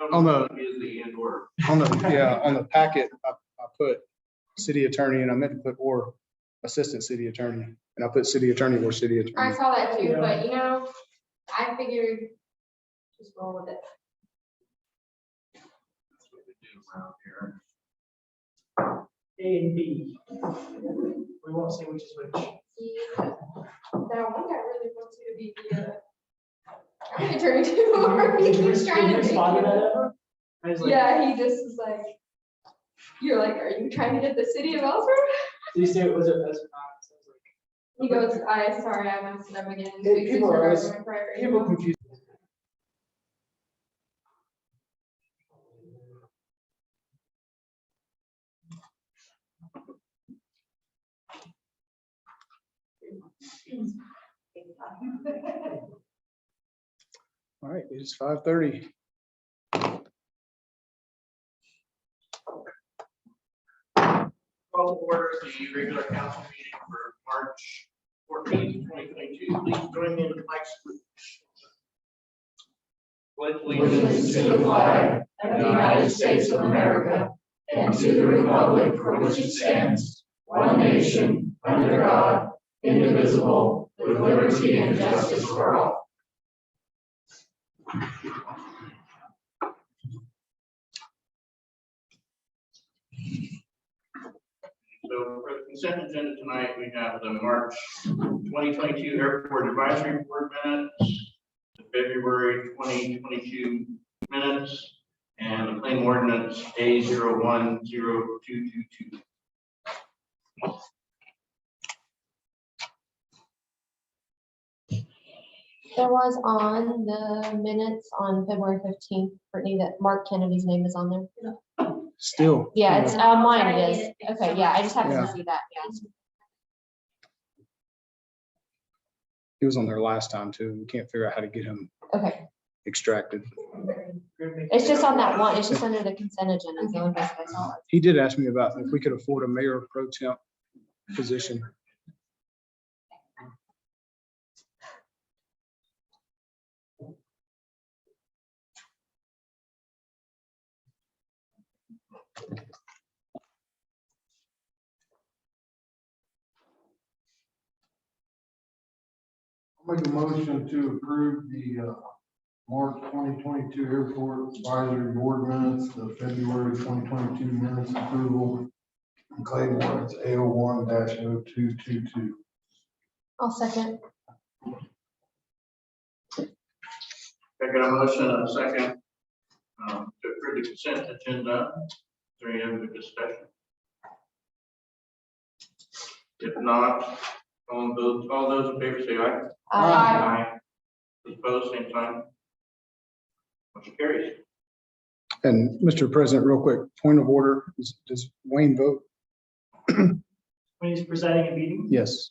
On the Is the and or. on the packet, I put city attorney and I meant to put or assistant city attorney, and I put city attorney or city I attorney. saw that too, Yeah. but you know, I figured just roll with it. That's what we do around here. A and B. We won't say which is which. That one guy really wants you to be the county attorney too, or he keeps trying to Did make you spot that you. ever? I was like, Yeah, he just is like, you're like, are you trying to get the city of Ellsworth? did you say it was or not? He goes, sorry, I messed it up again. Hey, Please people are disregard always- my prior People email." confuse. All right, it is 5:30. Call to order the regular council meeting for March 14th, 2022. Please join me in the flag salute. Pledge Allegiance to the flag of the United States of America and to the republic for which it stands, one nation, under God, indivisible, with liberty and justice for all. So for the consent agenda tonight, we have the March 2022 Airport Advisory Board minutes, the February 2022 minutes, and the claim ordinance A010222. There was on the minutes on February 15th, Brittany, that Mark Kennedy's name is on there. Still. Yeah, it's, I'll mine try to it is. get it. Okay, yeah, I just happened Yeah. to see that, yeah. He was on there last time too. We can't figure out how to get him Okay, extracted. it's just on that one, it's just under the consent agenda, it's the only place I saw it. He did ask me about if we could afford a mayor pro temp position. Make a motion to approve the March 2022 Airport Advisory Board minutes, the February 2022 minutes approval, and claim warrants A01-0222. I'll second. I got a motion and a second to approve the consent agenda. Is there any other discussion? If not, all those in favor say aye. Aye. Those opposed, same sign. Motion carries. And Mr. President, real quick, point of order, does Wayne vote? When he's presiding a meeting, Yes.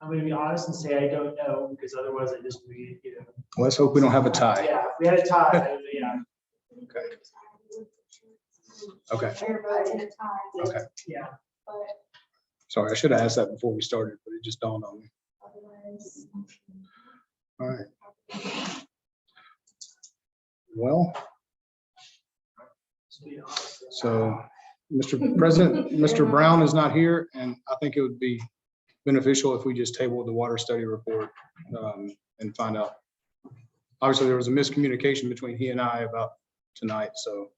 I'm gonna be honest and say I don't know, because otherwise I just read, you know. Let's hope we don't have a tie. Yeah, if we had a tie, yeah, Okay. Okay, Everybody in a tie. okay. yeah. But Sorry, I should have asked that before we started, but it just dawned on me. otherwise. All right. Well, To be honest. so, Mr. President, Mr. Brown is not here, and I think it would be beneficial if we just tabled the water study report and find out. Obviously, there was a miscommunication between he and I about tonight, so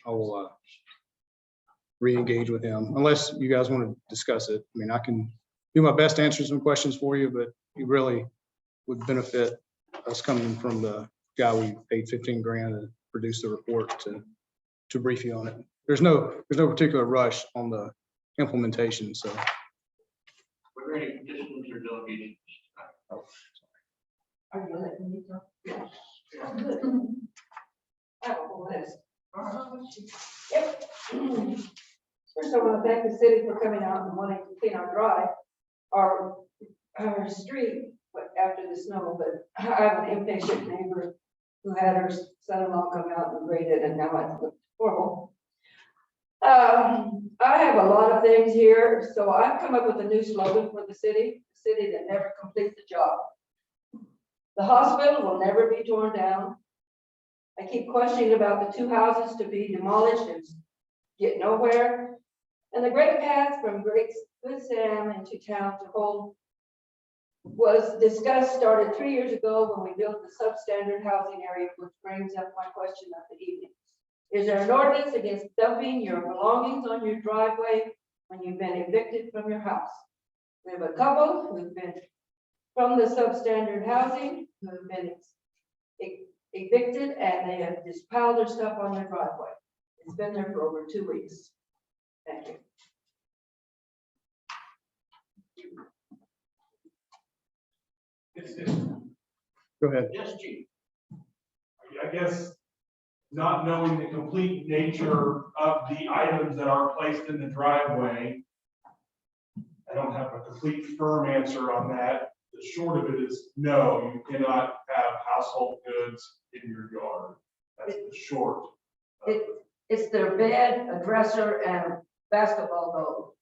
I will re-engage with him, unless you guys want to discuss it. I mean, I can do my best to answer some questions for you, but it really would benefit us coming from the guy we paid 15 grand to produce the report to brief you on it. There's no particular rush on the implementation, so. Were there any petitions or delegations? Are you letting me go? Yes. I have a whole list. Yep. First, I want to thank the city for coming out and wanting to clean our drive, our street, after the snow, but I have an impatient neighbor who had her son-in-law come out and grade it, and now it's horrible. I have a lot of things here, so I've come up with a new slogan for the city that never completes the job. The hospital will never be torn down. I keep questioning about the 2 houses to be demolished and get nowhere. And the great path from Great Good Sam into town to Hold was discussed, started 3 years ago when we built the substandard housing area, which brings up my question of the evening. Is there an ordinance against dumping your belongings on your driveway when you've been evicted from your house? We have a couple who've been from the substandard housing, who have been evicted, and they have just piled their stuff on their driveway. It's been there for over 2 weeks. Thank you. Go ahead. Yes, Chief. I guess, not knowing the complete nature of the items that are placed in the driveway, I don't have a complete firm answer on that. The short of it is, no, you cannot have household goods in your yard. That's the short. It's their bed, a dresser, and basketball goal.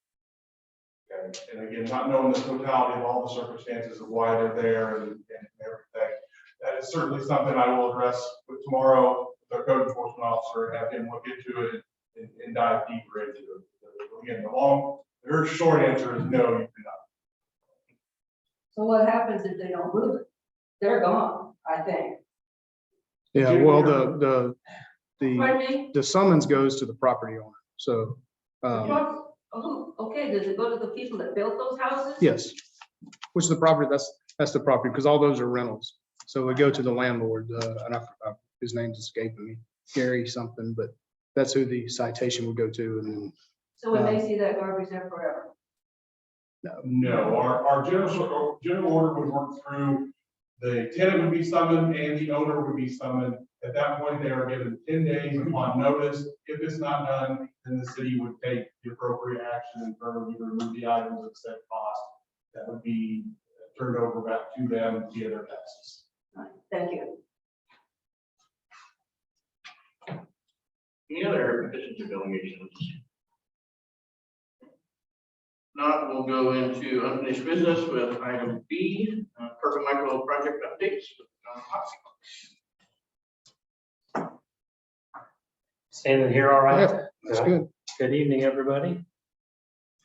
Okay, and again, not knowing the totality of all the circumstances of why they're there and everything. That is certainly something I will address with tomorrow, with our code enforcement officer, and have him look into it and dive deeper into it. Again, the very short answer is no, you cannot. So what happens if they don't move it? They're gone, I think. Yeah, well, the Pardon me? the summons goes to the property owner. So, Okay, does it go to the people that built those houses? yes, which is the property, that's the property, because all those are rentals. So we go to the landlord, and his name's escaping me, Gary something, but that's who the citation would go to. And then, So when they see that garbage there forever? No, our general order would work through, the tenant would be summoned and the owner would be summoned. At that point, they are given 10 days upon notice. If it's not done, then the city would take the appropriate action and permanently remove the items at said cost. That would be turned over back to them via their taxes. Right, thank you. Any other petitions or delegations? Not, we'll go into unfinished business with item B, Carmichael project updates. Standing here, all right? yeah, that's good. Good evening, everybody.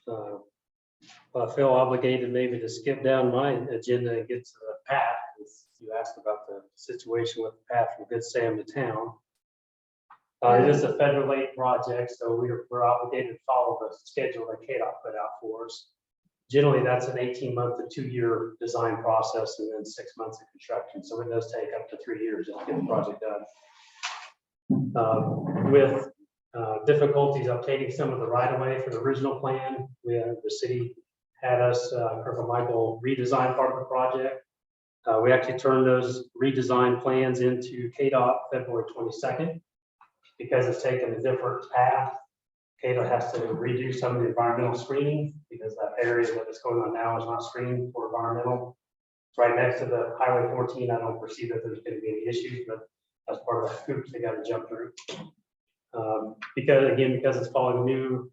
I feel obligated maybe to skip down my agenda and get to the path, because you asked about the situation with the path from Good Sam to town. It is a federal aid project, so we're obligated to follow the schedule that KDOT put out for us. Generally, that's an 18-month to 2-year design process and then 6 months of construction. So it does take up to 3 years to get the project done. With difficulties obtaining some of the right-of-way for the original plan, the city had us, Michael, redesign part of the project. We actually turned those redesigned plans into KDOT February 22nd. Because it's taken a different path, KDOT has to redo some of the environmental screening because that area that is going on now is not screened for environmental. It's right next to the Highway 14. I don't foresee that there's going to be any issues, but that's part of the hoops they got to jump through. Because it's following a new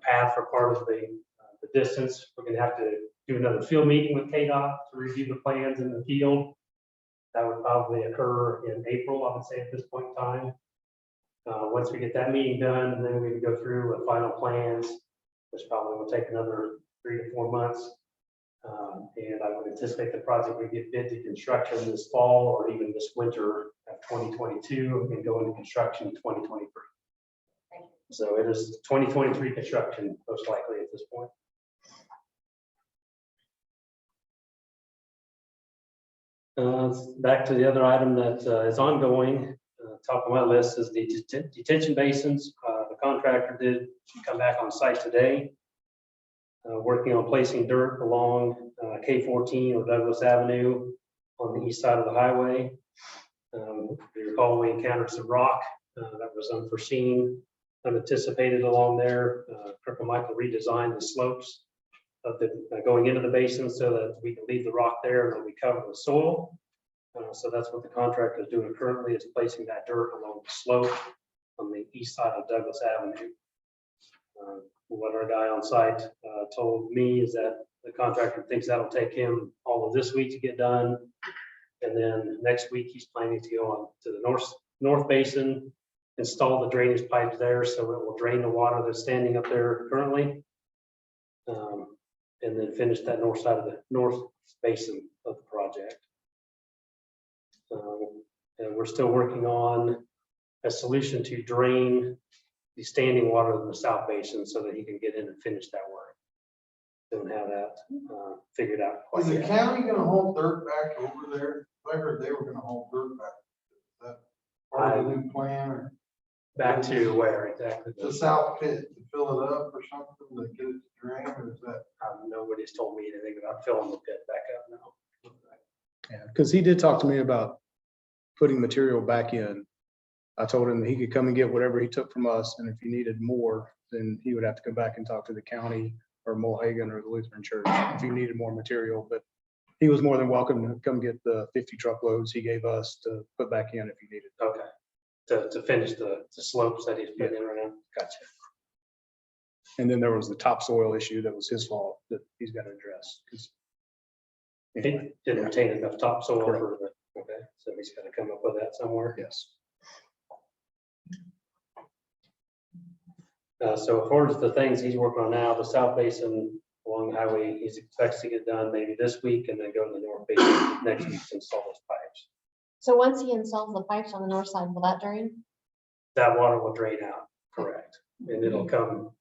path for part of the distance, we're going to have to do another field meeting with KDOT to review the plans in the field. That would probably occur in April, I would say, at this point in time. Once we get that meeting done, then we can go through with final plans, which probably will take another 3 to 4 months. And I would anticipate the project would get bid to construction this fall or even this winter of 2022 and go into construction in 2023. So it is 2023 construction, most likely at this point. Back to the other item that is ongoing. Top of my list is the detention basins. The contractor did come back on site today, working on placing dirt along K14 or Douglas Avenue on the east side of the highway. If you recall, we encountered some rock that was unforeseen, unanticipated along there. Michael redesigned the slopes of the going into the basin so that we can leave the rock there and then we cover the soil. So that's what the contractor is doing currently, is placing that dirt along the slope on the east side of Douglas Avenue. What our guy on site told me is that the contractor thinks that'll take him all of this week to get done. And And then next week, he's planning to go on to the north basin, install the drainage pipes there, so it will drain the water that's standing up there currently. And then finish that north side of the north basin of the project. And we're still working on a solution to drain the standing water in the south basin so that he can get in and finish that work. Don't have that figured out quite Is the yet. county gonna hold dirt back over there? I heard they were gonna hold dirt back. Is that part of the new plan or Back to where exactly? the south pit to fill it up or something to get it to drain, or is that? Nobody's told me anything about filling the pit back up now. Yeah, because he did talk to me about putting material back in. I told him that he could come and get whatever he took from us, and if he needed more, then he would have to come back and talk to the county or Mulhagen or the Lutheran Church if he needed more material, but he was more than welcome to come get the 50 truckloads he gave us to put back in if he needed. Okay. To finish the slopes that he's putting in right now. Gotcha. And then there was the topsoil issue that was his fault that he's got to address. 'Cause anyway, He didn't retain enough topsoil Correct. for the, okay, so he's got to come up with that somewhere. yes. So as far as the things he's working on now, the south basin along the highway, he's expects to get done maybe this week and then go to the north basin next week to install those pipes. So once he installs the pipes on the north side, will that drain? That water will drain out, correct? And it'll come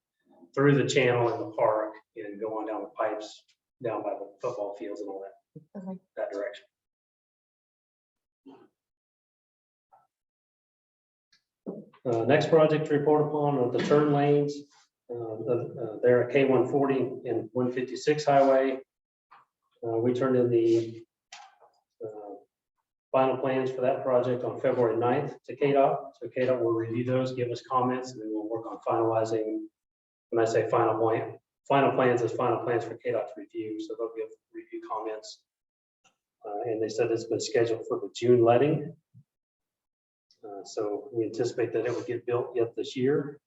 through the channel in the park and go on down the pipes, down by the football fields and all that, Okay. that direction. Next project to report upon are the turn lanes. They're at K-140 and 156 highway. We turned in the final plans for that project on February 9th to KDOT. So KDOT will review those, give us comments, and then we'll work on finalizing. When I say final plans is final plans for KDOT to review, so they'll give review comments. And they said it's been scheduled for the June letting. So we anticipate that it would get built yet this year,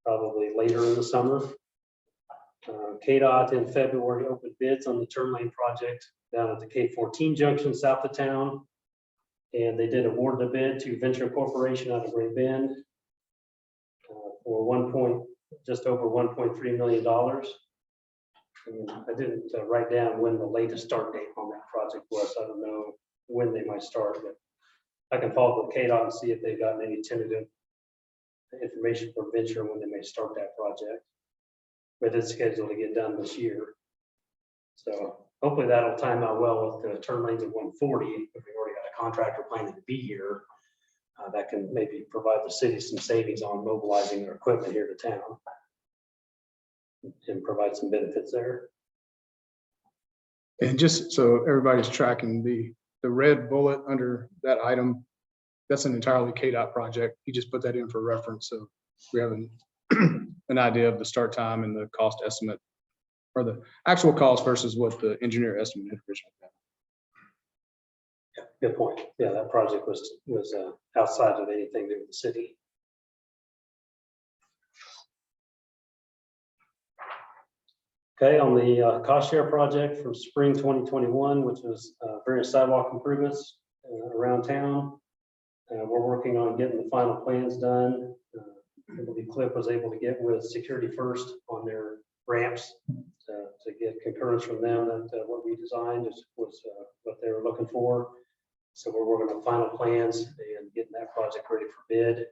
probably later in the summer. KDOT in February opened bids on the turn lane project down at the K-14 junction south of town. And they did award the bid to Venture Corporation out of Great Bend for just over $1.3 million. And I didn't write down when the latest start date on that project was. I don't know when they might start, but I can follow up with KDOT and see if they've gotten any tentative information from Venture when they may start that project. But it's scheduled to get done this year. So hopefully that'll time out well with the turn lanes at 140. If we've already got a contractor planning to be here, that can maybe provide the city some savings on mobilizing their equipment here to town and provide some benefits there. And just so everybody's tracking, the red bullet under that item, that's an entirely KDOT project. He just put that in for reference. So we have an idea of the start time and the cost estimate, or the actual cost versus what the engineer estimate had originally been. Yeah, good point. Yeah, that project was outside of anything to do with the city. Okay, on the cost share project from spring 2021, which was various sidewalk improvements around town. We're working on getting the final plans done. I believe Cliff was able to get with Security First on their ramps to get concurrence from them that what we designed was what they were looking for. So we're working on final plans and getting that project ready for bid.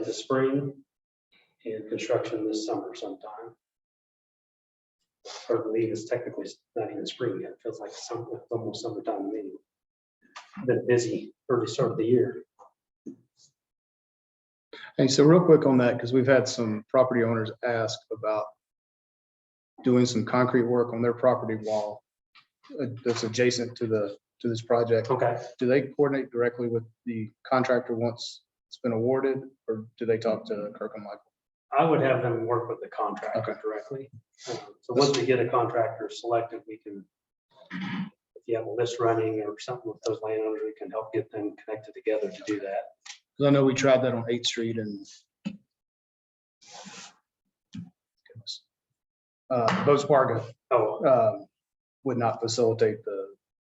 This spring and construction this summer sometime. Hard to believe it's technically not even spring yet. It feels like almost summertime to me. Been busy early start of the year. Hey, so real quick on that, because we've had some property owners ask about doing some concrete work on their property wall that's adjacent to this project. Okay. Do they coordinate directly with the contractor once it's been awarded, or do they talk to Kirk and Michael? I would have them work with the contractor Okay. directly. So once we get a contractor selected, we can, if you have a list running or something with those landowners, we can help get them connected together to do that. Because I know we tried that on 8th Street and Bo Sparga Oh, would not facilitate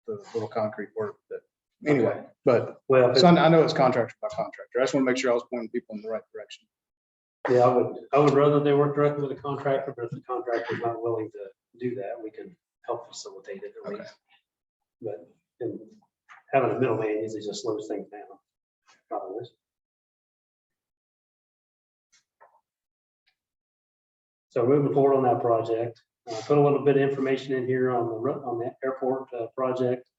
the little concrete work that, anyway, but, Well, so I know it's contractor by contractor. I just want to make sure I was pointing people in the right direction. yeah, I would rather they work directly with the contractor, but if the contractor is not willing to do that, we can help facilitate it at Okay. least. But and having a middleman usually just slows things down. Probably. So moving forward on that project, put a little bit of information in here on the airport project.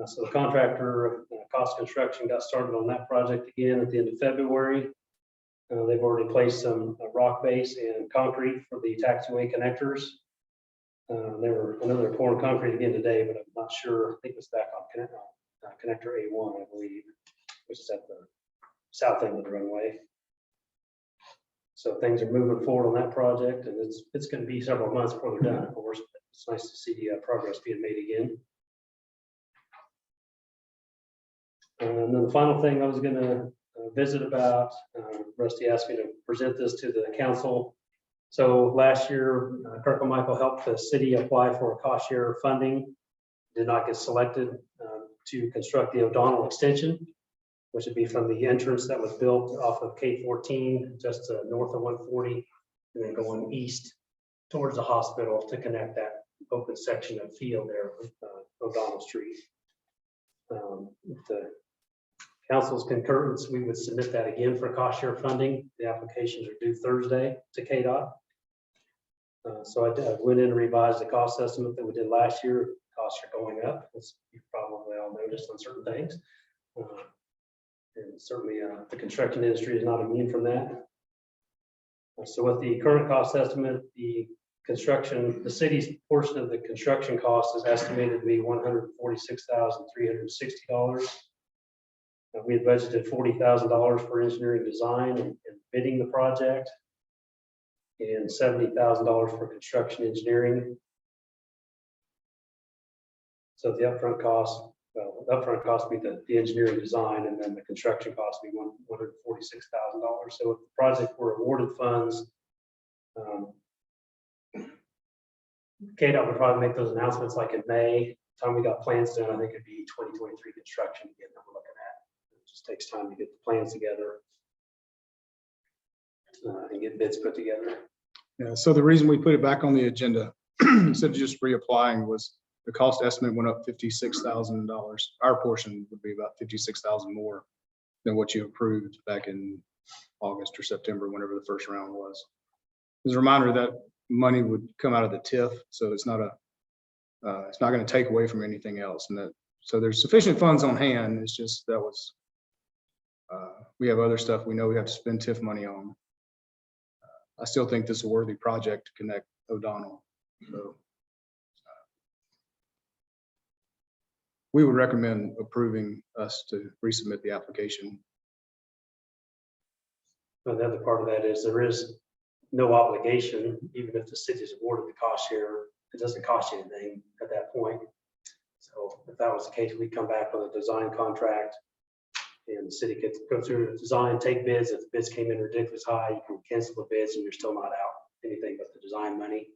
So the contractor, Cost Construction, got started on that project again at the end of February. They've already placed some rock base and concrete for the taxiway connectors. I know they're pouring concrete again today, but I'm not sure. I think it's back on connector A1, I believe, which is at the south end of the runway. So things are moving forward on that project, and it's going to be several months before they're done. Of course, but it's nice to see progress being made again. And then the final thing I was going to visit about, Rusty asked me to present this to the council. So last year, Kirk and Michael helped the city apply for a cost share funding. Did not get selected to construct the O'Donnell extension, which would be from the entrance that was built off of K14, just north of 140, and then going east towards the hospital to connect that open section of field there with O'Donnell Street. With the council's concurrence, we would submit that again for cost share funding. The applications are due Thursday to KDOT. So I went in and revised the cost estimate that we did last year. Costs are going up, as you probably all noticed on certain things. And certainly the construction industry is not immune from that. So with the current cost estimate, the city's portion of the construction cost is estimated to be $146,360. We had budgeted $40,000 for engineering design and bidding the project, and $70,000 for construction engineering. So the upfront cost, well, the upfront cost would be the engineering design, and then the construction cost would be $146,000. So if the project were awarded funds, KDOT would probably make those announcements like in May. Time we got plans done, I think it'd be 2023 construction again that we're looking at. It just takes time to get the plans together and get bids put together. Yeah, so the reason we put it back on the agenda instead of just reapplying was the cost estimate went up $56,000. Our portion would be about $56,000 more than what you approved back in August or September, whenever the first round was. As a reminder, that money would come out of the TIF, so it's not going to take away from anything else. And so there's sufficient funds on hand. It's just that was we have other stuff we know we have to spend TIF money on. I still think this is a worthy project to connect O'Donnell. So we would recommend approving us to resubmit the application. But the other part of that is there is no obligation, even if the city is awarded the cost share, it doesn't cost you anything at that point. So if that was the case, we'd come back with a design contract and the city could go through the design, take bids. If the bids came in ridiculous high, you can cancel the bids and you're still not out anything but the design money.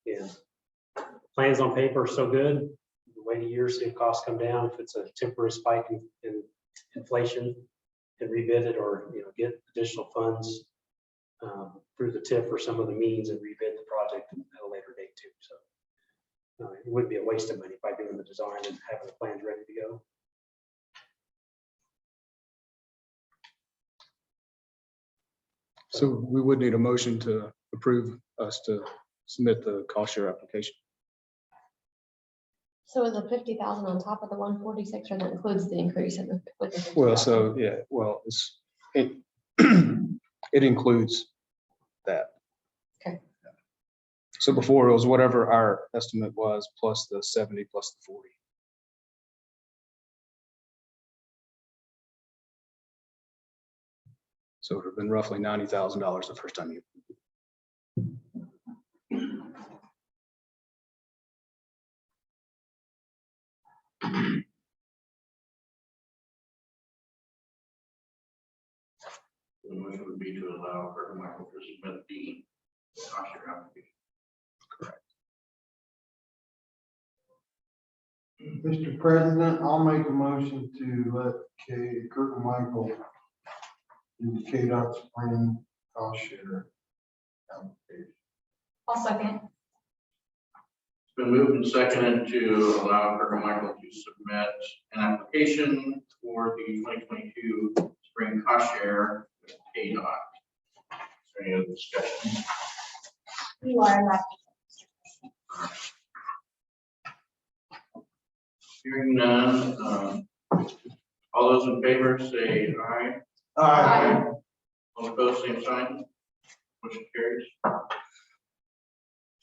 And plans on paper are so good. Wait a year, see if costs come down. If it's a temporary spike in inflation, and rebid it, or get additional funds through the TIF or some of the means and rebid the project at a later date too. So it would be a waste of money by doing the design and having the plans ready to go. So we would need a motion to approve us to submit the cost share application. So is the 50,000 on top of the 146, or that includes the increase in the? With the Well, 50,000? so yeah, well, it includes that. Okay. So before it was whatever our estimate was plus the 70 plus the 40. So it would have been roughly $90,000 the first time you. The motion would be to allow Kirk and Michael to submit the cost share application. Correct. Mr. President, I'll make a motion to let Kurt and Michael do the KDOT spring cost share application. I'll second. It's been moved and seconded to allow Kirk and Michael to submit an application for the 2022 spring cost share with KDOT. Is there any other discussion? You are left. Hearing none, all those in favor say aye. Aye. All opposed, same sign. Motion carries.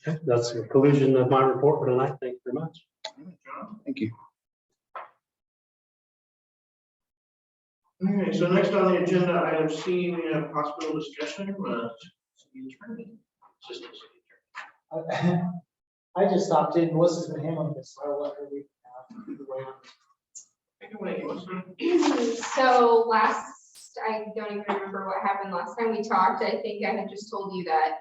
Okay, that's the conclusion of my report for tonight. Thank you very much. John? Thank you. Okay, so next on the agenda, item C, we have hospital discussion with city attorney, assistant city attorney. I just stopped in, Melissa's been handling this, so I'll let her lead the way on. Take it away, Melissa. So I don't even remember what happened last time we talked. I think I had just told you that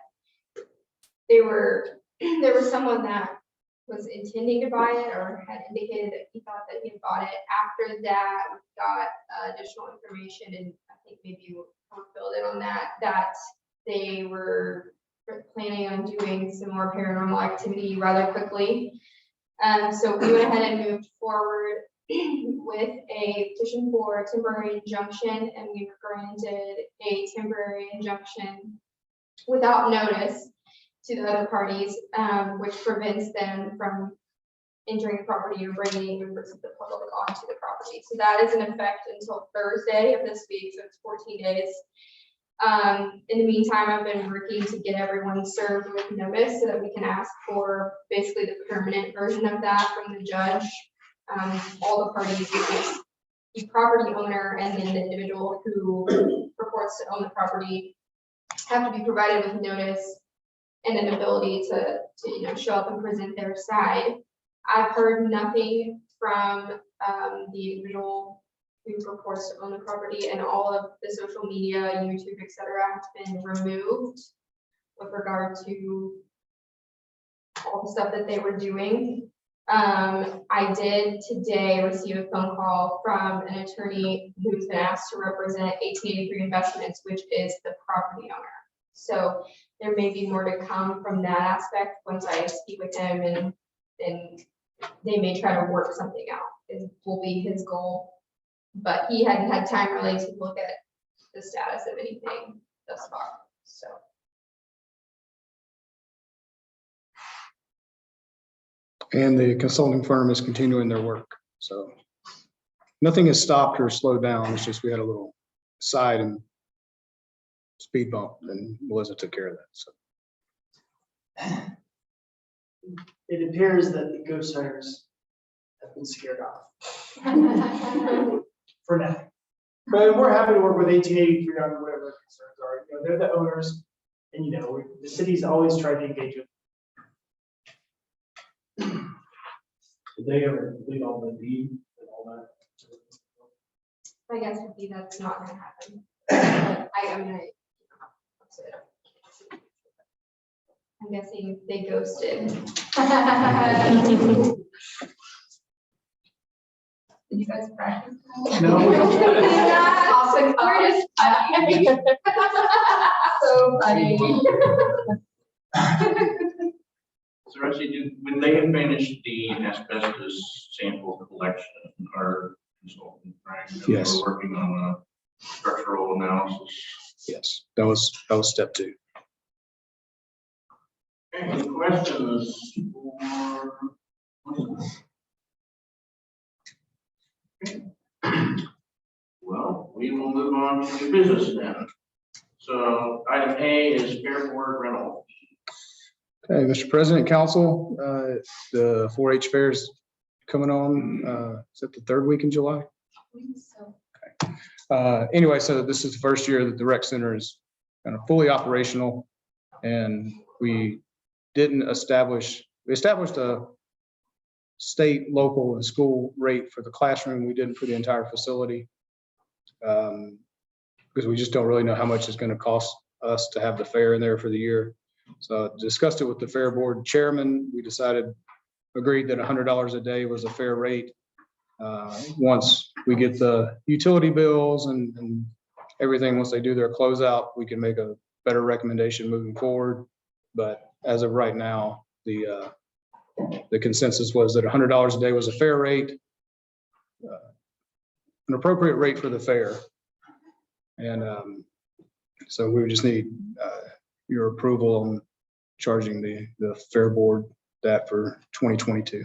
there was someone that was intending to buy it or had indicated that he thought that he had bought it. After that, we got additional information, and I think maybe you filled in on that they were planning on doing some more paranormal activity rather quickly. So we went ahead and moved forward with a petition for temporary injunction, and we were granted a temporary injunction without notice to the other parties, which prevents them from entering the property or bringing members of the public onto the property. So that is in effect until Thursday of this week, so it's 14 days. In the meantime, I've been working to get everyone served with notice so that we can ask for basically the permanent version of that from the judge. All the parties, the property owner and then the individual who purports to own the property, have to be provided with notice and an ability to show up and present their side. I've heard nothing from the individual who purports to own the property, and all of the social media, YouTube, etc., has been removed with regard to all the stuff that they were doing. I did today receive a phone call from an attorney who's been asked to represent 1883 Investments, which is the property owner. So there may be more to come from that aspect once I speak with him, and they may try to work something out. It will be his goal, but he hadn't had time really to look at the status of anything thus far. So. And the consulting firm is continuing their work. So nothing has stopped or slowed down. It's just we had a little side and speed bump, and Melissa took care of that. So It appears that the ghost hunters have been scared off for now. But we're happy to work with 1883 on whatever their concerns are. They're the owners, and the city's always tried to engage with. Did they ever complete all the deed and all that? My guess would be that's not gonna happen. I'm guessing they ghosted. Did you guys practice? No. Awesome. We're just so funny. So Rusty, when they have finished the asbestos sample collection, our consultant, right? and Yes. We're working on a structural analysis. yes, that was step 2. Any questions for? Well, we will move on to new business then. So item A is fair board rental. Okay, Mr. President, Council, the 4-H fair is coming on, is it the 3rd week in July? So Anyway, so this is the first year that the rec center is kind of fully operational, and we established a state, local, and school rate for the classroom. We didn't for the entire facility, because we just don't really know how much it's going to cost us to have the fair in there for the year. So I discussed it with the fair board chairman. We decided agreed that $100 a day was a fair rate. Once we get the utility bills and everything, once they do their closeout, we can make a better recommendation moving forward. But as of right now, the consensus was that $100 a day was a fair rate, an appropriate rate for the fair. And so we would just need your approval on charging the fair board that for 2022.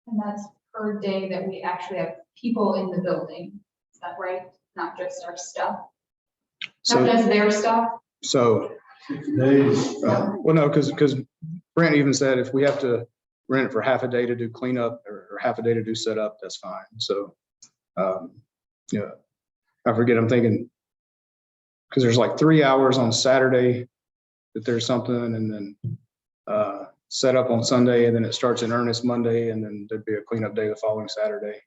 And that's per day that we actually have people in the building. Is that right? Not just our stuff, not So, just their stuff? so, Days. well, no, because Brent even said if we have to rent it for half a day to do cleanup or half a day to do setup, that's fine. So, yeah, I forget, I'm thinking, because there's like 3 hours on Saturday that there's something, and then set up on Sunday, and then it starts in earnest Monday, and then there'd be a cleanup day the following Saturday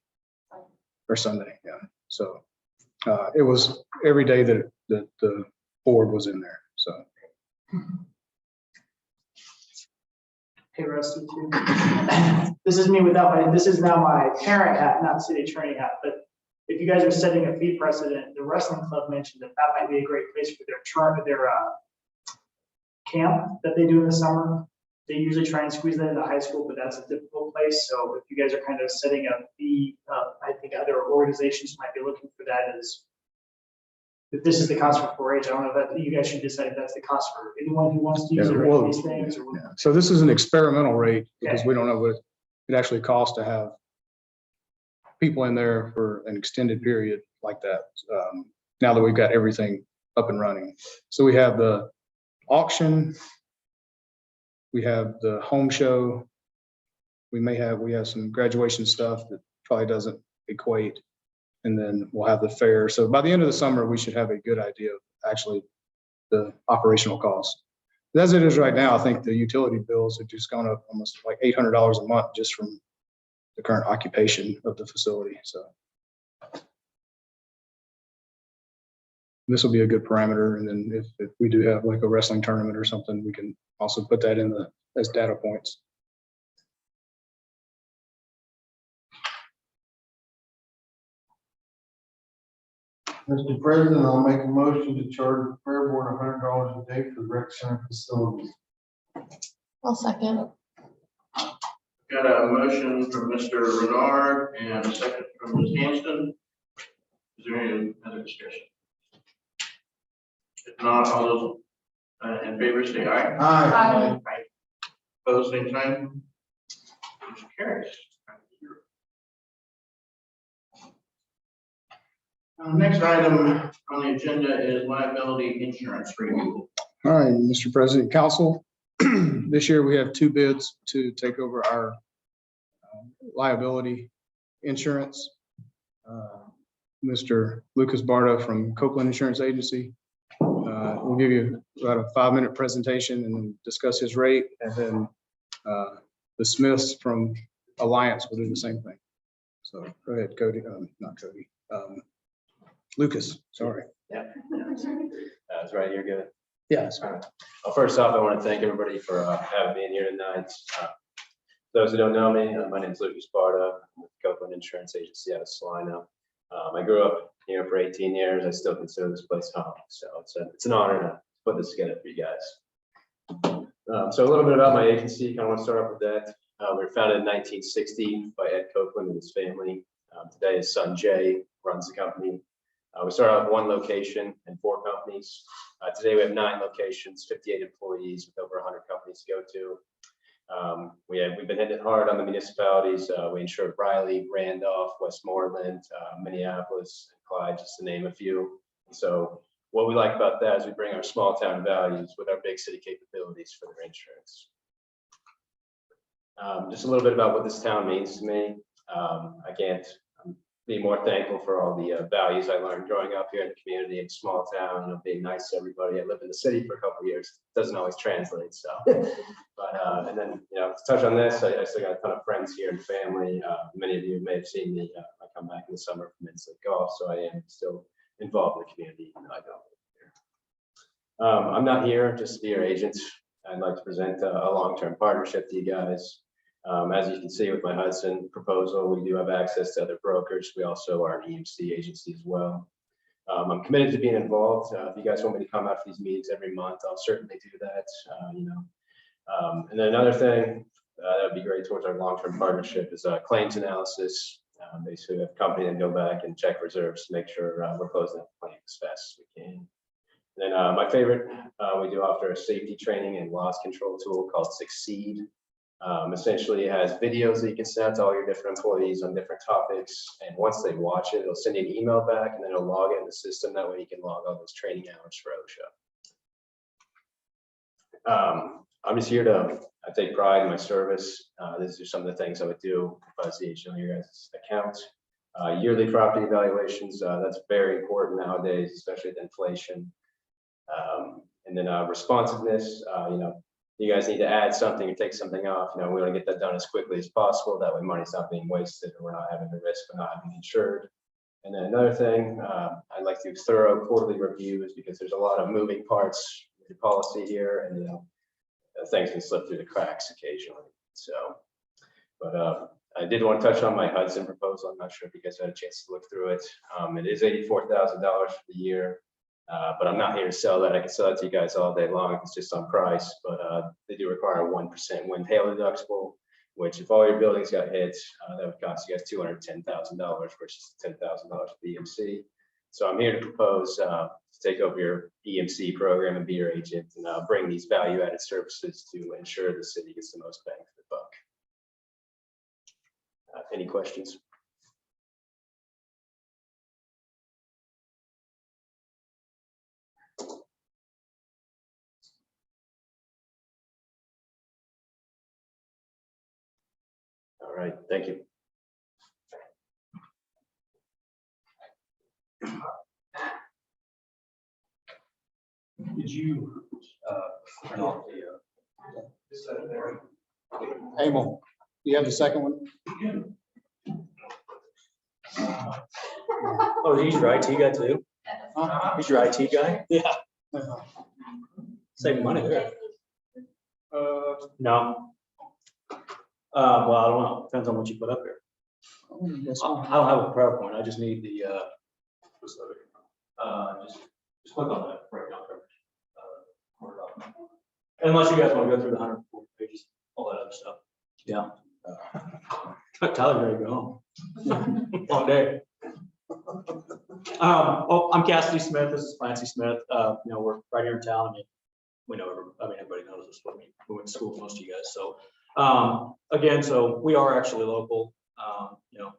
or Sunday, yeah. So it was every day that the board was in there, so. Hey, Rusty, too. This is me this is now my parent hat, not city attorney hat, but if you guys are setting a fee precedent, the wrestling club mentioned that might be a great place for their camp that they do in the summer. They usually try and squeeze that into high school, but that's a difficult place. So if you guys are kind of setting a fee, I think other organizations might be looking for that as, if this is the cost for 4-H, I don't know that you guys should decide if that's the cost for anyone who wants to use Yeah, it or well, any of these things. Or Yeah. So this is an experimental rate because we don't know what it actually costs to have people in there for an extended period like that. Now that we've got everything up and running. So we have the auction, we have the home show. We have some graduation stuff that probably doesn't equate. And then we'll have the fair. So by the end of the summer, we should have a good idea of actually the operational cost. As it is right now, I think the utility bills have just gone up almost like $800 a month just from the current occupation of the facility. So this will be a good parameter. And then if we do have like a wrestling tournament or something, we can also put that in as data points. Mr. President, I'll make a motion to charge the fair board $100 a day for the rec center facilities. I'll second. Got a motion from Mr. Renard and a second from Ms. Hanston. Is there any other discussion? If not, all those in favor say aye. Aye. Opposed, same sign. Motion carries. Next item on the agenda is liability insurance renewal. All right, Mr. President, Council, this year we have 2 bids to take over our liability insurance. Mr. Lucas Barta from Copeland Insurance Agency will give you about a 5-minute presentation and then discuss his rate. And then the Smiths from Alliance will do the same thing. So go ahead, Cody, not Cody, Lucas, sorry. Yeah. That's right, you're good. Yeah. Well, first off, I want to thank everybody for having me in here tonight. Those who don't know me, my name is Lucas Barta. I'm with Copeland Insurance Agency out of Salina. I grew up here for 18 years. I still consider this place home. So it's an honor to put this together for you guys. So a little bit about my agency. I want to start off with that. We were founded in 1960 by Ed Copeland and his family. Today his son Jay runs the company. We started out with 1 location and 4 companies. Today we have 9 locations, 58 employees with over 100 companies to go to. We've been hitting it hard on the municipalities. We insure Riley, Randolph, Westmoreland, Minneapolis, and Clyde, just to name a few. So what we like about that is we bring our small town values with our big city capabilities for their insurance. Just a little bit about what this town means to me. I can't be more thankful for all the values I learned growing up here in the community in a small town, being nice to everybody. I lived in the city for a couple of years. Doesn't always translate, so. But and then to touch on this, I still got a ton of friends here and family. Many of you may have seen me. I come back in the summer from Inslee Golf, so I am still involved in the community. Even though I don't live here. I'm not here just to be your agent. I'd like to present a long-term partnership to you guys. As you can see with my Hudson proposal, we do have access to other brokers. We also are an EMC agency as well. I'm committed to being involved. If you guys want me to come out for these meetings every month, I'll certainly do that, and then another thing that would be great towards our long-term partnership is claims analysis. Basically, we have a company that go back and check reserves to make sure we're closing up claims as fast as we can. And then my favorite, we do offer a safety training and loss control tool called Succeed. Essentially, it has videos that you can send out to all your different employees on different topics. And once they watch it, it'll send you an email back and then it'll log it in the system. That way you can log all those training hours for OSHA. I'm just here to take pride in my service. These are some of the things I would do if I was the agent on your guys' account. Yearly property evaluations, that's very important nowadays, especially with inflation. And then responsiveness, you guys need to add something or take something off. We want to get that done as quickly as possible. That way money's not being wasted or we're not having the risk of not having insured. And then another thing, I'd like to do thorough quarterly reviews because there's a lot of moving parts with the policy here, and things can slip through the cracks occasionally. So, but I did want to touch on my Hudson proposal. I'm not sure if you guys had a chance to look through it. It is $84,000 for the year. But I'm not here to sell that. I can sell it to you guys all day long. It's just on price, but they do require a 1% wind hail deductible, which if all your buildings got hit, that would cost you guys $210,000 versus $10,000 for the EMC. So I'm here to propose to take over your EMC program and be your agent and bring these value-added services to ensure the city gets the most bang for the buck. Any questions? All right, thank you. Did you, print off the, Emil, do you have the second one? oh, he's your IT guy too? Huh? He's your IT guy? Yeah. Uh, Save money there. No. Well, I don't know. Depends on what you put up here. I don't have a PowerPoint. I just need the, just click on that breakdown coverage. Word document. Unless you guys want to go through the 140 pages, all that other stuff. Yeah. Tyler's ready to go home. Long day. Well, I'm Cassidy Smith. This is Clancy Smith. We're right here in town. We know, everybody knows us. We went to school with most of you guys. So, again, so we are actually local.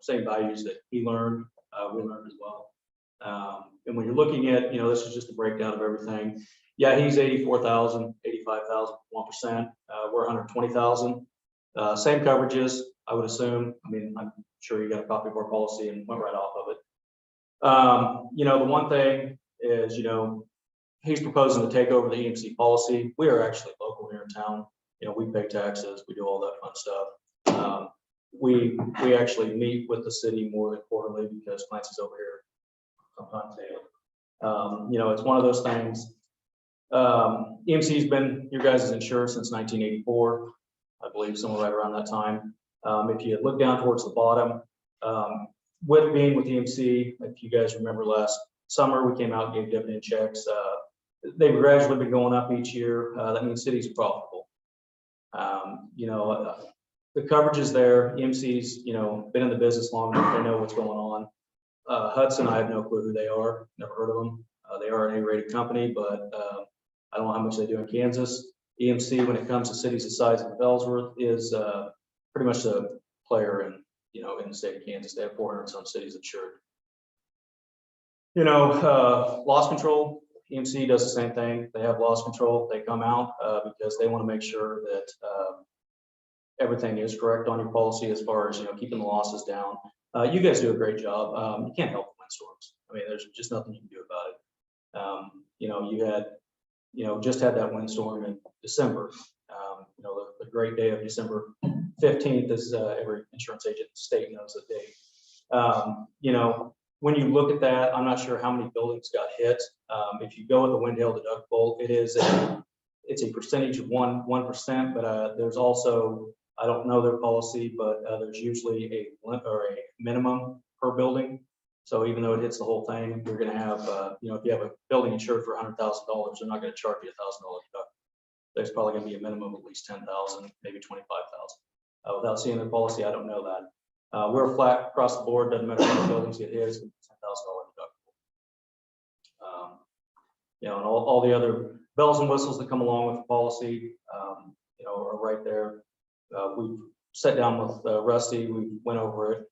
Same values that he learned, we learned as well. And when you're looking at, this is just a breakdown of everything. Yeah, he's 84,000, 85,000, 1%. We're 120,000. Same coverages, I would assume. I'm sure you got a copy of our policy and went right off of it. The one thing is, he's proposing to take over the EMC policy. We are actually local here in town. We pay taxes, we do all that fun stuff. We actually meet with the city more than quarterly because Clancy's over here sometimes daily. It's one of those things. EMC's been your guys' insurer since 1984, I believe, somewhere right around that time. If you look down towards the bottom, with being with EMC, if you guys remember last summer, we came out and gave dividend checks. They've gradually been going up each year. That means city's profitable. The coverage is there. EMC's, been in the business long enough. They know what's going on. Hudson, I have no clue who they are. Never heard of them. They are an A-rated company, but I don't know how much they do in Kansas. EMC, when it comes to cities the size of Ellsworth, is pretty much a player in the state of Kansas. They have 400 some cities insured. Loss control. EMC does the same thing. They have loss control. They come out because they want to make sure that everything is correct on your policy as far as keeping the losses down. You guys do a great job. You can't help windstorms. There's just nothing you can do about it. You had just had that windstorm in December. The great day of December 15th, as every insurance agent in the state knows the date. When you look at that, I'm not sure how many buildings got hit. If you go with the wind hail deductible, it's a percentage of 1%, but there's also I don't know their policy, but there's usually a minimum per building. So even though it hits the whole thing, you're gonna have, if you have a building insured for $100,000, they're not gonna charge you $1,000 deductible. There's probably gonna be a minimum of at least 10,000, maybe 25,000. Without seeing their policy, I don't know that. We're flat across the board, doesn't matter how many buildings it is, $10,000 deductible. And all the other bells and whistles that come along with the policy, are right there. We've sat down with Rusty, we went over it.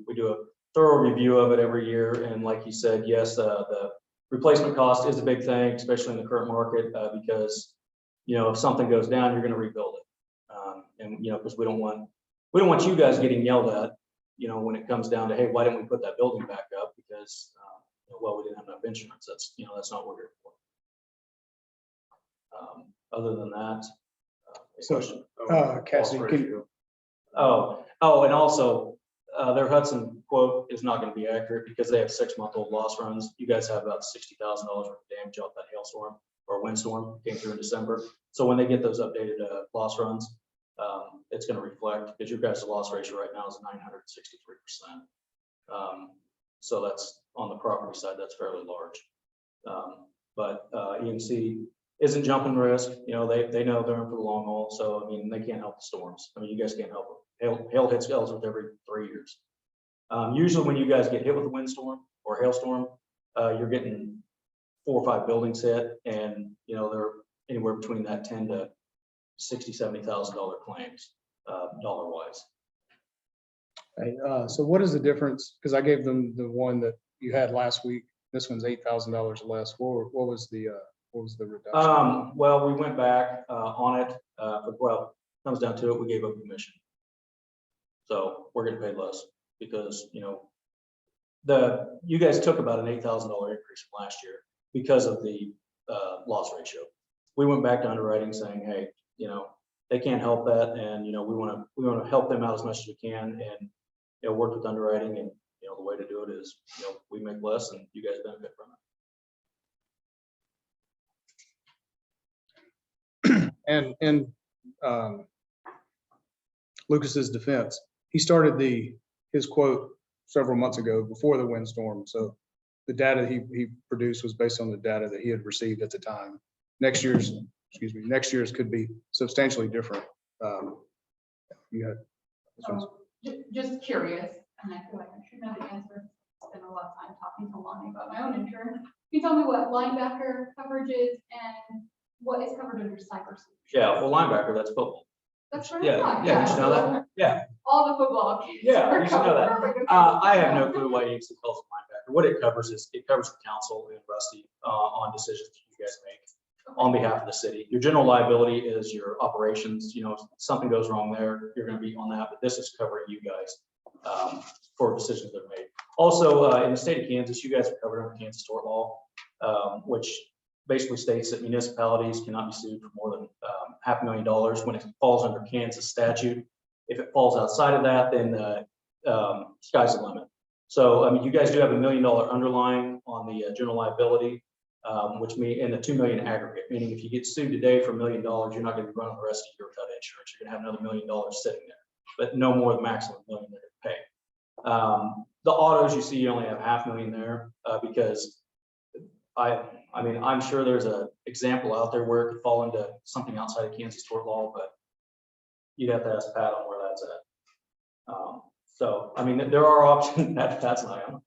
We do a thorough review of it every year. And like you said, yes, the replacement cost is a big thing, especially in the current market, because, if something goes down, you're going to rebuild it. Because we don't want you guys getting yelled at, when it comes down to, hey, why didn't we put that building back up? Because, we didn't have enough insurance. That's not what we're here for. Other than that. So, Cassidy, can you? And also, their Hudson quote is not going to be accurate because they have 6-month-old loss runs. You guys have about $60,000 worth of damage off that hailstorm or windstorm came through in December. So when they get those updated loss runs, it's going to reflect, because your guys' loss ratio right now is 963%. So that's on the property side, that's fairly large. But EMC isn't jumping risk. They know they're in for the long haul. So, they can't help the storms. You guys can't help it. Hail hits Ellsworth every 3 years. Usually when you guys get hit with a windstorm or hailstorm, you're getting 4 or 5 buildings hit, and they're anywhere between that $10,000 to $60,000, $70,000 claims, dollar wise. Hey, so what is the difference? Because I gave them the one that you had last week. This one's $8,000 less. What was the reduction? Well, we went back on it. Comes down to it, we gave up commission. So we're getting paid less because you guys took about an $8,000 increase from last year because of the loss ratio. We went back to underwriting saying, hey, they can't help that, and we want to help them out as much as we can, and work with underwriting, and the way to do it is we make less and you guys benefit from it. And in Lucas's defense, he started his quote several months ago before the windstorm. So the data he produced was based on the data that he had received at the time. Next year's could be substantially different. Just curious, and I feel like I should know the answer. Spend a lot of time talking to Lonnie about my own insurance. Can you tell me what linebacker coverage is and what is covered under cyber solutions? Yeah, well, linebacker, that's football. That's right. Yeah, you should know that. Yeah. All the football games. Yeah, you should know that. Perfect. I have no clue why EMC calls it linebacker. What it covers is the council and Rusty on decisions that you guys make on behalf of the city. Your general liability is your operations. If something goes wrong there, you're going to be on that. But this is covering you guys for decisions that are made. Also, in the state of Kansas, you guys are covered under Kansas tort law, which basically states that municipalities cannot be sued for more than $500,000 when it falls under Kansas statute. If it falls outside of that, then sky's the limit. So, you guys do have $1 million underlying on the general liability, which means in the $2 million aggregate, meaning if you get sued today for $1 million, you're not going to be running the rest of the year without insurance. You're going to have another $1 million sitting there, but no more than maximum $1 million they're going to pay. The autos you see, you only have $500,000 there because I'm sure there's an example out there where it could fall into something outside of Kansas tort law, but you'd have to ask Pat on where that's at. There are options. That's not.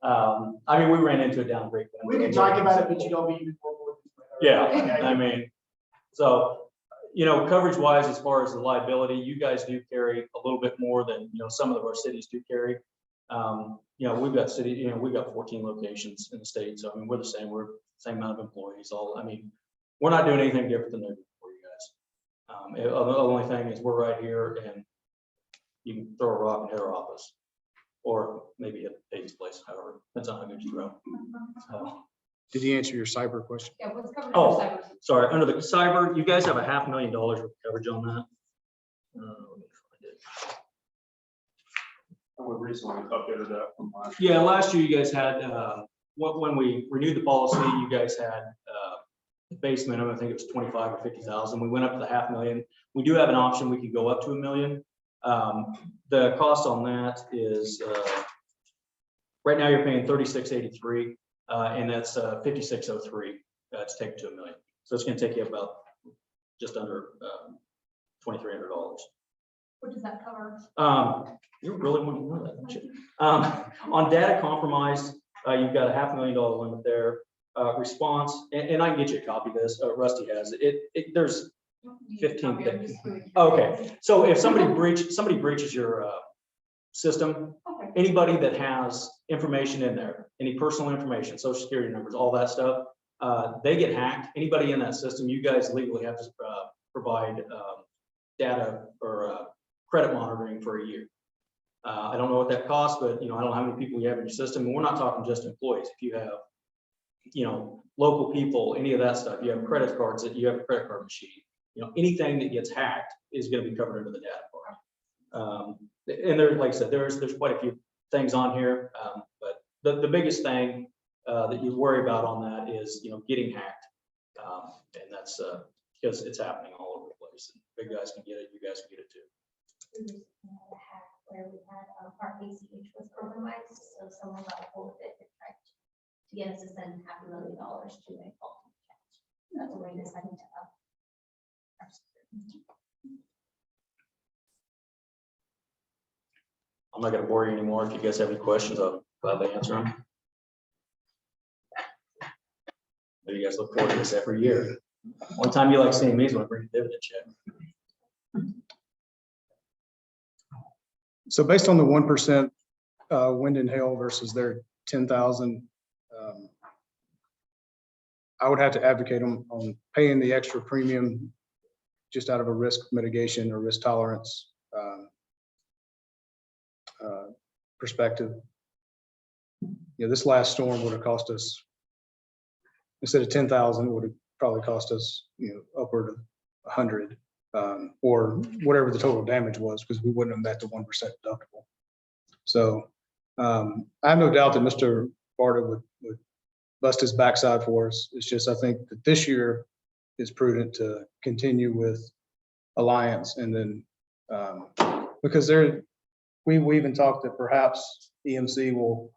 We ran into it down in Great Bend. We can talk about it, but you don't mean before. Yeah, coverage wise, as far as the liability, you guys do carry a little bit more than, some of our cities do carry. We've got we've got 14 locations in the state. So, we're the same, we're the same amount of employees we're not doing anything different than they're doing for you guys. The only thing is we're right here and you can throw a rock and hit our office or maybe hit Peyton's place, however, depends on how good you throw. Did he answer your cyber question? Yeah, what's covered Oh, under cyber? sorry, under the cyber, you guys have a $500,000 worth of coverage on that. Let me find it. We recently updated that from last. Yeah, last year you guys had, when we renewed the policy, you guys had the base minimum, I think it was 25 or 50,000. We went up to the 500,000. We do have an option. We could go up to $1 million. The cost on that is, right now you're paying 3683, and that's 5603 to take it to $1 million. So it's going to take you about just under $2,300. What does that cover? You really want to know that, don't you? On data compromise, you've got a $500,000 limit there. Response, and I can get you a copy of this. Rusty has it. There's 15 things. Okay, so if somebody breaches your system, Okay. anybody that has information in there, any personal information, social security numbers, all that stuff, they get hacked. Anybody in that system, you guys legally have to provide data or credit monitoring for a year. I don't know what that costs, but I don't know how many people you have in your system. And we're not talking just employees. If you have, local people, any of that stuff, you have credit cards, that you have a credit card machine, anything that gets hacked is going to be covered under the data part. And there, like I said, there's quite a few things on here, but the biggest thing that you worry about on that is, getting hacked. And that's because it's happening all over the place. Big guys can get it, you guys can get it too. We recently had a hack where we had our ACH was compromised, so someone got a hold of it and tried to get us to send $500,000 to a faulty account. That's a way to send it to us. I'm not going to bore you anymore. If you guys have any questions, I'll gladly answer them. You guys look forward to this every year. One time you like seeing me is when I bring a dividend check. So based on the 1% wind and hail versus their 10,000, I would have to advocate on paying the extra premium just out of a risk mitigation or risk tolerance perspective. This last storm would have cost us, instead of 10,000, would have probably cost us, upward of 100, or whatever the total damage was, because we wouldn't have met the 1% deductible. So I have no doubt that Mr. Barta would bust his backside for us. It's just, I think that this year is prudent to continue with Alliance, and then because we even talked that perhaps EMC will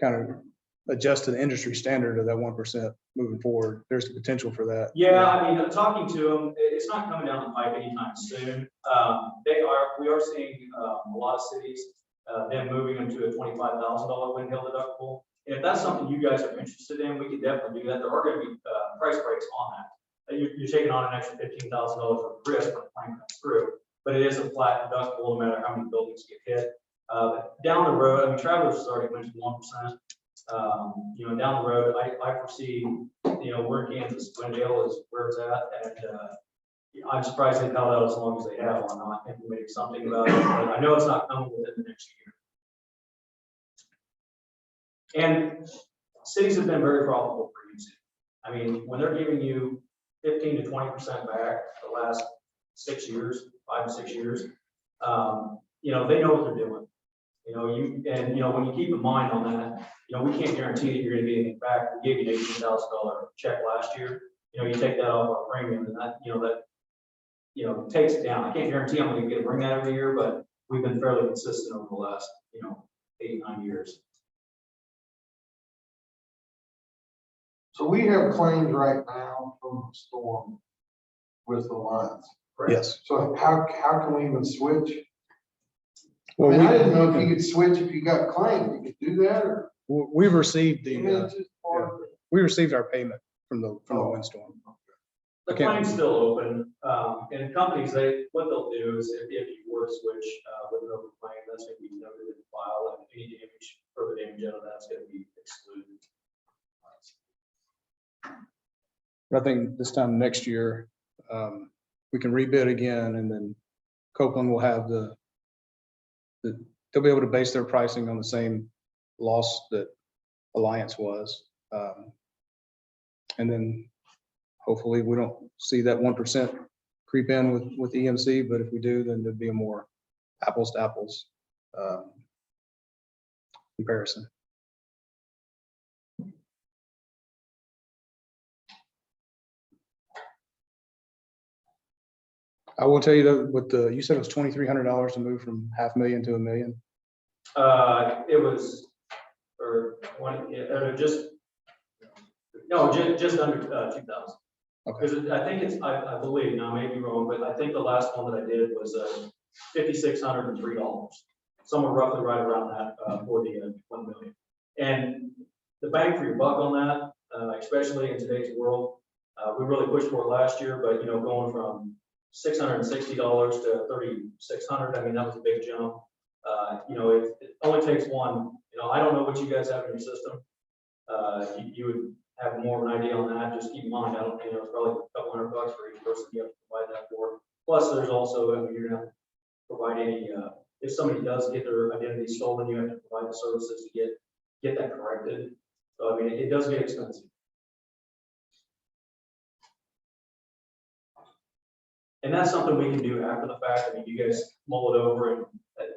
kind of adjust to the industry standard of that 1% moving forward. There's the potential for that. Yeah, I mean, talking to them, it's not coming down the pipe anytime soon. We are seeing a lot of cities, them moving them to a $25,000 wind hail deductible. And if that's something you guys are interested in, we could definitely do that. There are going to be price breaks on that. You're taking on an extra $15,000 of risk when the claim comes through, but it is a flat deductible no matter how many buildings get hit. Down the road, I mean, Travelers has already went to 1%. Down the road, I foresee, we're in Kansas, wind hail is where it's at, and I'm surprised they've held out as long as they have on not implementing something about it. But I know it's not coming within the next year. And cities have been very profitable for using. I mean, when they're giving you 15 to 20% back the last 6 years, 5 to 6 years, they know what they're doing. When you keep in mind on that, we can't guarantee that you're going to get anything back. We gave you an $18,000 check last year. You take that off our premium, and that takes it down. I can't guarantee I'm going to bring that every year, but we've been fairly consistent over the last 8, 9 years. So we have claims right now from the storm with Alliance. Yes. So how can we even switch? Well, I didn't know if you could switch if you got claimed. You could do that, or? we've received I mean, the it's just part of it. we received our payment from the windstorm. The claim's still open, and companies, what they'll do is if you were to switch with an open claim, that's going to be noted in the file, and any damage, further damage out of that's going to be excluded. I think this time next year, we can rebid again, and then Copeland will have they'll be able to base their pricing on the same loss that Alliance was. And then hopefully we don't see that 1% creep in with EMC, but if we do, then there'd be a more apples to apples comparison. I will tell you that with the, you said it was $2,300 to move from 500,000 to 1 million. It was, or one, yeah, or just, no, just under 2,000. Okay. Because I think it's, I believe, now I may be wrong, but I think the last one that I did was $5,603. Somewhere roughly right around that for the 1 million. And the bang for your buck on that, especially in today's world, we really pushed for it last year, but you know, going from $660 to $3,600, I mean, that was a big jump. You know, it only takes one. You know, I don't know what you guys have in your system. You would have more of an idea on that. Just keep in mind, I don't, you know, it's probably a couple $100 for each person you have to provide that for. Plus, there's also, I mean, you're gonna provide any, if somebody does get their identity stolen, you have to provide the services to get that corrected. So, I mean, it does get expensive. And that's something we can do after the fact. I mean, you guys mull it over and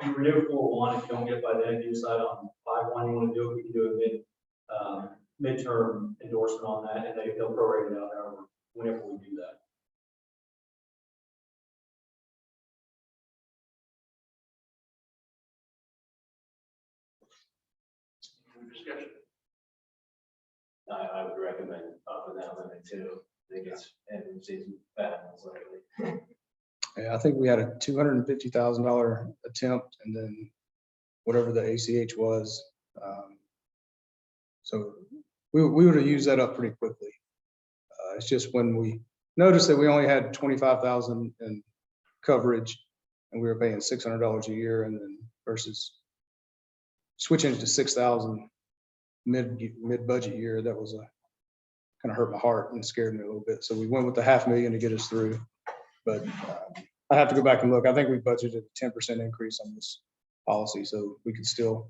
you renew 4/1. If you don't get it by then, if you decide on 5/1 you want to do it, we can do a midterm endorsement on that, and they'll prorate it out however, whenever we do that. Discussion. I would recommend upping that limit too. I think it's, and we've seen some bad ones lately. Yeah, I think we had a $250,000 attempt and then whatever the ACH was. So we would have used that up pretty quickly. It's just when we noticed that we only had 25,000 in coverage and we were paying $600 a year, and then versus switching to 6,000 mid budget year, that was kind of hurt my heart and scared me a little bit. So we went with the 500,000 to get us through. But I have to go back and look. I think we budgeted a 10% increase on this policy, so we could still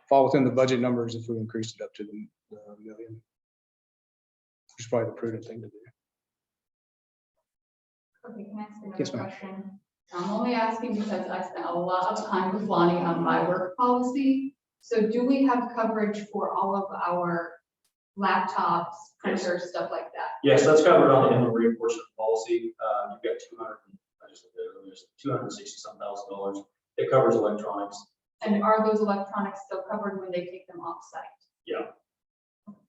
fall within the budget numbers if we increased it up to the 1 million. Which is probably the prudent thing to do. Okay, can I ask another Yes, ma'am. question? I'm only asking because I spent a lot of time with Lonnie on my work policy. So do we have coverage for all of our laptops, printers, stuff like that? Yes, that's covered on the inland marine portion of the policy. You've got 200, I just looked at it earlier, $260-some thousand. It covers electronics. And are those electronics still covered when they take them off site? Yeah.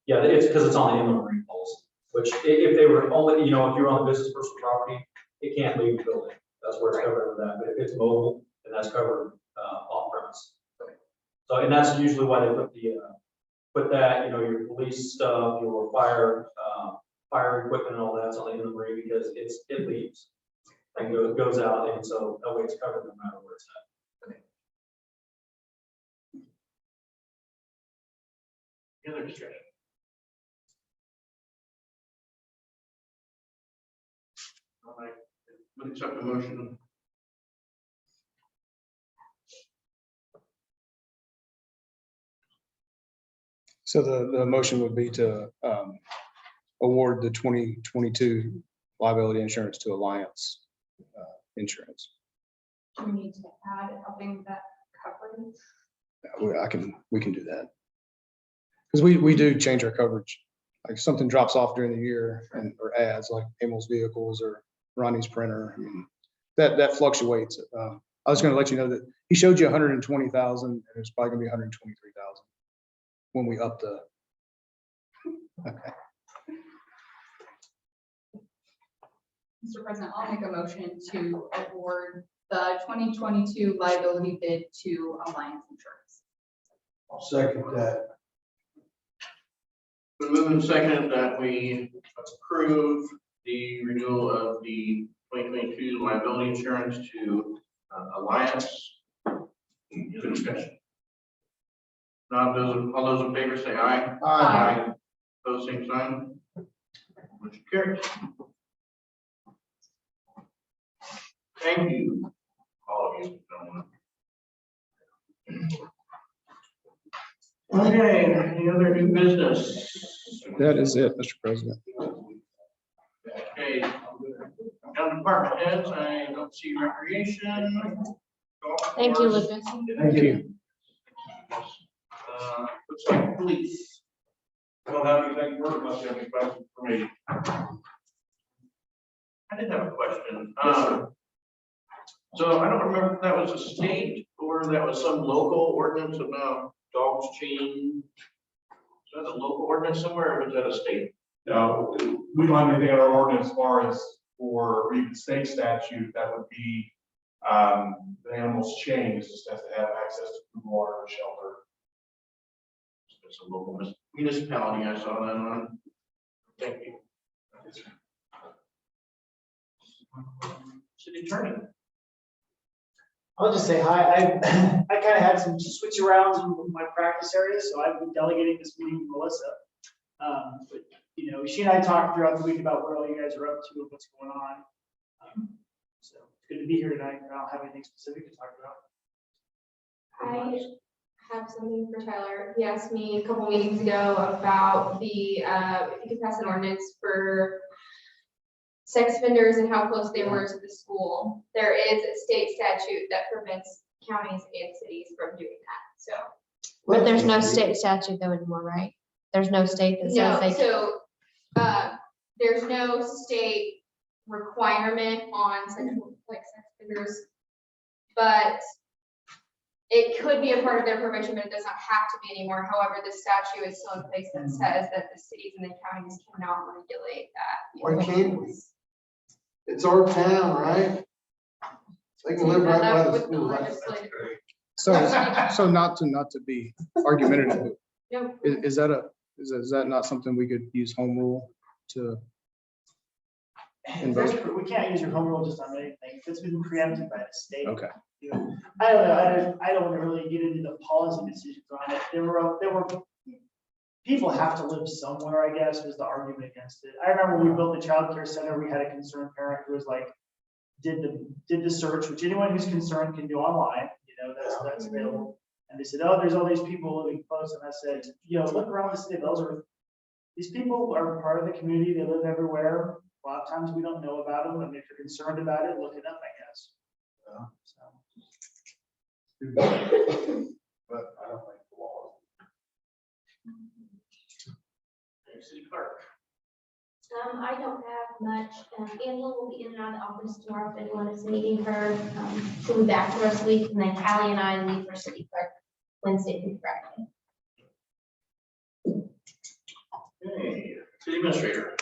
Yeah, it's because it's on the inland marine policy, which if they were only, you know, if you're on the business personal property, it can't leave the building. That's where it's covered with that. But if it's mobile, then that's covered off premise. So, and that's usually why they put the, put that, you know, your police stuff, your fire equipment and all that's on the inland marine, because it leaves and goes out, and so that way it's covered no matter where it's at. Any other discussion? All right, would accept the motion. So the motion would be to award the 2022 liability insurance to Alliance Insurance. Do we need to add something that coverage? We can do that. Because we do change our coverage. Like if something drops off during the year and or adds like Emil's vehicles or Ronnie's printer, I mean, that fluctuates. I was going to let you know that he showed you 120,000 and it's probably going to be 123,000 when we up the. Okay. Mr. President, I'll make a motion to award the 2022 liability bid to Alliance Insurance. I'll second that. Been moved and seconded that we approve the renewal of the 2022 liability insurance to Alliance. Good discussion. Now, all those in favor say aye. Aye. Those same sign. Motion carries. Thank you, all of you. Okay, any other new business? That is it, Mr. President. Okay. Down department heads, I don't see recreation. Thank you, Lucas. Thank you. Looks like police. I don't have anything for unless you have any questions for me. I did have a question. So I don't remember if that was a state or that was some local ordinance about dogs chained. Is that a local ordinance somewhere or was that a state? No, we don't have anything in our ordinance as far as for even state statute, that would be, the animal's chained, it just has to have access to food, water, and shelter. It's a local municipality. I saw that on. Thank you. City attorney. I'll just say hi. I kind of had some switch arounds in my practice areas, so I've been delegating this meeting to Melissa. But, you know, she and I talked throughout the week about what all you guys are up to and what's going on. So it's good to be here tonight. I don't have anything specific to talk about. I have something for Tyler. He asked me a couple meetings ago about the, if you could pass an ordinance for sex offenders and how close they were to the school. There is a state statute that prevents counties and cities from doing that, so. But there's no state statute though anymore, right? There's no state that says No, they. so, there's no state requirement on sexual, like sex offenders. But it could be a part of their probation, but it does not have to be anymore. However, the statute is still in place that says that the cities and the counties cannot regulate that. Why can't we? It's our town, right? They can live right by the With the school. legislative- So not to be argumentative, No, is that not something we could use home rule to? We can't use your home rule just on anything. If it's been preempted by the state. Okay. You know, I don't know. I don't want to really get into the policy decisions on it. There were people have to live somewhere, I guess, was the argument against it. I remember when we built the child care center, we had a concerned parent who was like, did the search, which anyone who's concerned can do online, you know, that's available. And they said, oh, there's all these people living close. And I said, you know, look around the city. These people are part of the community. They live everywhere. A lot of times we don't know about them. And if you're concerned about it, look it up, I guess. So. But I don't think the law. City clerk. I don't have much. Angela will be in and out of the office tomorrow if anyone is needing her. She'll be back for us week, and then Callie and I leave for city clerk Wednesday through Friday. Okay, city administrator.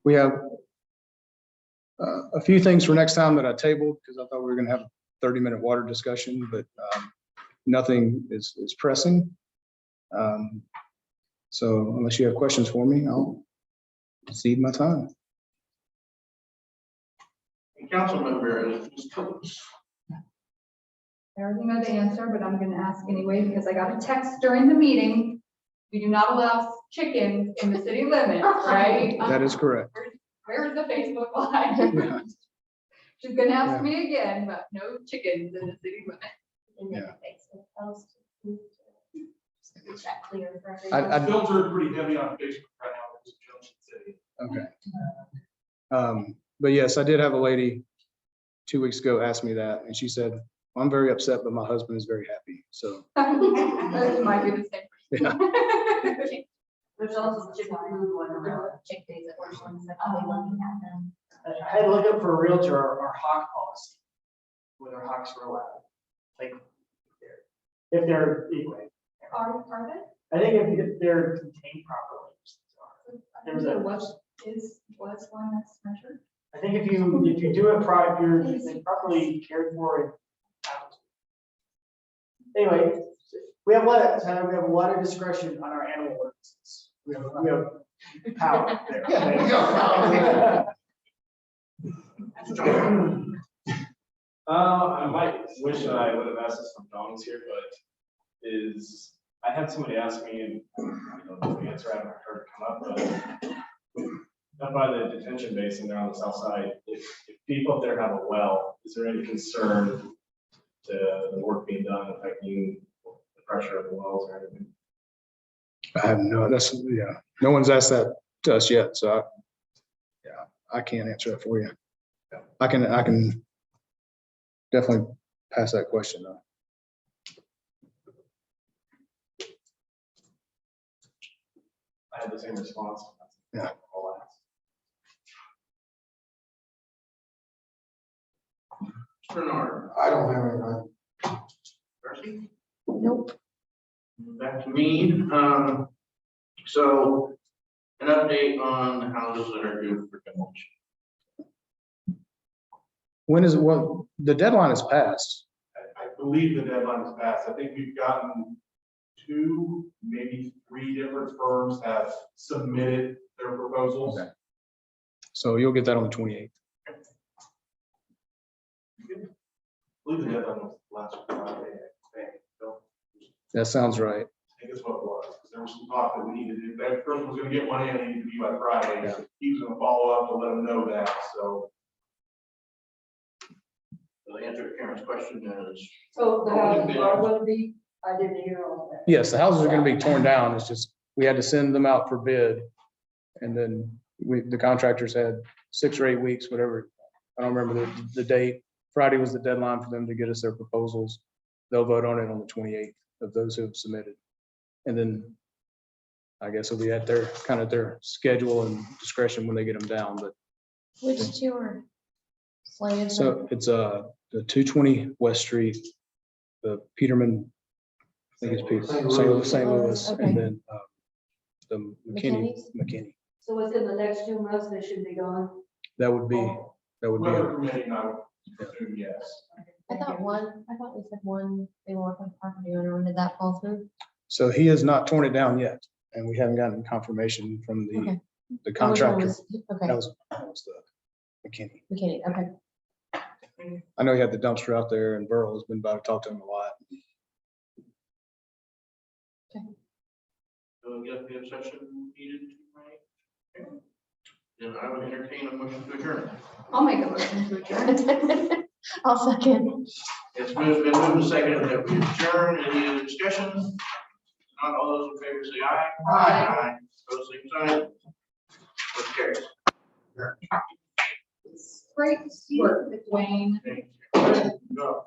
We have a few things for next time that I tabled because I thought we were going to have a 30-minute water discussion, but nothing is pressing. So unless you have questions for me, I'll cede my time. Council member is Ms. Coates. I already know the answer, but I'm gonna ask anyway, because I got a text during the meeting. We do not allow chickens in the city limits, right? That is correct. Where's the Facebook line? Yeah. She's gonna ask me again, but no chickens in the city limit. And then Yeah. Facebook post. Just to make that clear for I- everyone. Filtered pretty heavy on Facebook right now, because of Junction City. Okay. But yes, I did have a lady 2 weeks ago ask me that, and she said, I'm very upset, but my husband is very happy. So, That might be the same. yeah. There's also chicken food one around. Chick days at work ones that I'll be looking at them. I had to look up for a realtor, our hawk policy, whether hawks were allowed. Like, if they're, anyway, Are they? I think if they're contained properly. I think there was one that's measured. I think if you do it if they're properly cared for and. Anyway, we have a lot of discretion on our animal ordinances. We have power there. I might wish that I would have asked this from Don's here, but I had somebody ask me, and I don't know the answer, I haven't heard it come up, but up by the detention basin there on the south side, if people up there have a well, is there any concern to the work being done affecting the pressure of the wells or anything? I have no one's asked that to us yet. So I can't answer that for you. I can definitely pass that question though. I had the same response. Yeah. Mr. Bernard, I don't have anything. Darcy? Nope. Back to me. So an update on the houses that are due for demolition. When is, what, the deadline is passed. I believe the deadline is passed. I think we've gotten 2, maybe 3 different firms have submitted their proposals. Okay. So you'll get that on the 28th. I believe the deadline was last Friday, I think. So, That sounds right. I think that's what it was. 'Cause there was some talk that we needed to, that person was gonna get one in, it needed to be by Friday. Yeah. He was gonna follow up to let them know that, so. The answer to Karen's question is, So the houses are going to be, I didn't hear all that. Yes, the houses are gonna be torn down. It's just, we had to send them out for bid. And then the contractors had 6 or 8 weeks, whatever. I don't remember the date. Friday was the deadline for them to get us their proposals. They'll vote on it on the 28th of those who have submitted. And then I guess it'll be at their, kind of their schedule and discretion when they get them down, but Which two are slated? so it's the 220 West Street, the Peterman, I think it's Peter, St. Louis, Okay. and then the McKinney, McKinney's? McKinney. So within the next 2 months, they should be gone. That would be, Weather permitting, I would assume yes. I thought we said one, they were working with the property owner, when did that fall through? So he has not torn it down yet, and we haven't gotten confirmation from the Okay. contractor. Okay, That was the McKinney. McKinney, okay. I know he had the dumpster out there, and Burl has been about to talk to him a lot. so executive session needed tonight. Okay. Then I would entertain a motion to adjourn. I'll make a motion to adjourn. I'll second. It's been moved and seconded that we adjourn. Any other discussion? Not all those in favor say aye. Aye. Those same sign. Motion carries. Great to see you, Dwayne. Thank you. Good job.